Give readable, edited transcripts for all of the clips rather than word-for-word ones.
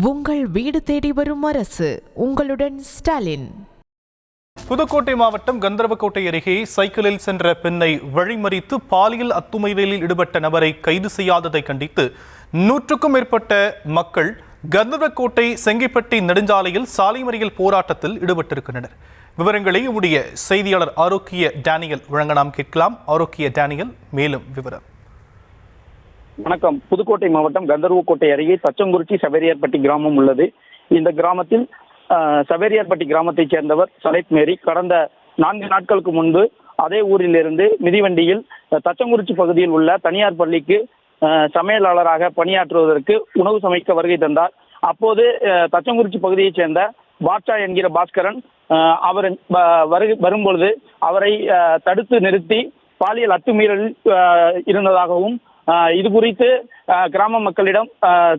உங்கள் வீடு தேடி வரும் அரசு. உங்களுடன் ஸ்டாலின். புதுக்கோட்டை மாவட்டம் கந்தர்வக்கோட்டை அருகே சைக்கிளில் சென்ற பெண்ணை வழிமறித்து பாலியல் அத்துமீறலில் ஈடுபட்ட நபரை கைது செய்யாததை கண்டித்து 100க்கும் மேற்பட்ட மக்கள் கந்தர்வக்கோட்டை செங்கிப்பட்டி நெடுஞ்சாலையில் சாலை மறியல் போராட்டத்தில் ஈடுபட்டிருக்கின்றனர். விவரங்களை உடைய செய்தியாளர் ஆரோக்கிய டேனியல் வழங்க நாம் கேட்கலாம். ஆரோக்கிய டேனியல், மேலும் விவரம். வணக்கம். புதுக்கோட்டை மாவட்டம் கந்தர்வக்கோட்டை அருகே தச்சங்குறிச்சி சவேரியார்பட்டி கிராமம் உள்ளது. இந்த கிராமத்தில் சவேரியார்பட்டி கிராமத்தைச் சேர்ந்தவர் சலைத் மேரி கடந்த 4 நாட்களுக்கு முன்பு அதே ஊரிலிருந்து மிதிவண்டியில் தச்சங்குறிச்சி பகுதியில் உள்ள தனியார் பள்ளிக்கு சமையலாளராக பணியாற்றுவதற்கு உணவு சமைக்க வருகை தந்தார். அப்போது தச்சங்குறிச்சி பகுதியைச் சேர்ந்த பாட்ஷா என்கிற பாஸ்கரன் அவர் வரும்பொழுது அவரை தடுத்து நிறுத்தி பாலியல் அத்துமீறல் இருந்ததாகவும் இது குறித்து கிராம மக்களிடம்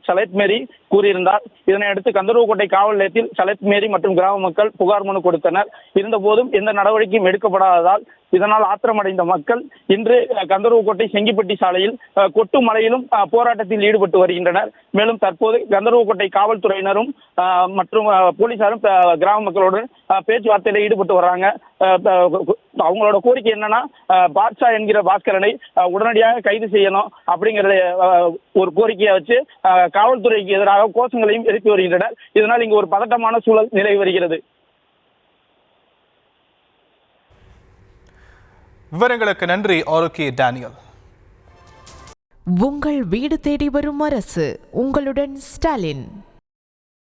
சலைத் மேரி கூறியிருந்தார். இதனையடுத்து கந்தர்வக்கோட்டை காவல் நிலையத்தில் சலைத் மேரி மற்றும் கிராம மக்கள் புகார் மனு கொடுத்தனர். இருந்தபோதும் எந்த நடவடிக்கையும் எடுக்கப்படாததால் இதனால் ஆத்திரமடைந்த மக்கள் இன்று கந்தர்வக்கோட்டை செங்கிப்பட்டி சாலையில் கொட்டு மலையிலும் போராட்டத்தில் ஈடுபட்டு வருகின்றனர். மேலும் தற்போது கந்தர்வக்கோட்டை காவல்துறையினரும் மற்றும் போலீசாரும் கிராம மக்களோடு பேச்சுவார்த்தையில் ஈடுபட்டு வர்றாங்க. அவங்களோட கோரிக்கை என்னன்னா, பாட்ஷா என்கிற பாஸ்கரனை உடனடியாக கைது செய்யணும் அப்படிங்கிறத ஒரு கோரிக்கையை வச்சு காவல்துறைக்கு எதிராக கோஷங்களையும் எழுப்பி வருகின்றனர். இதனால் இங்கு ஒரு பதட்டமான சூழல் நிலவி வருகிறது. விவரங்களுக்கு நன்றி ஆரோக்கிய டேனியல். உங்கள் வீடு தேடி வரும் அரசு. உங்களுடன் ஸ்டாலின்.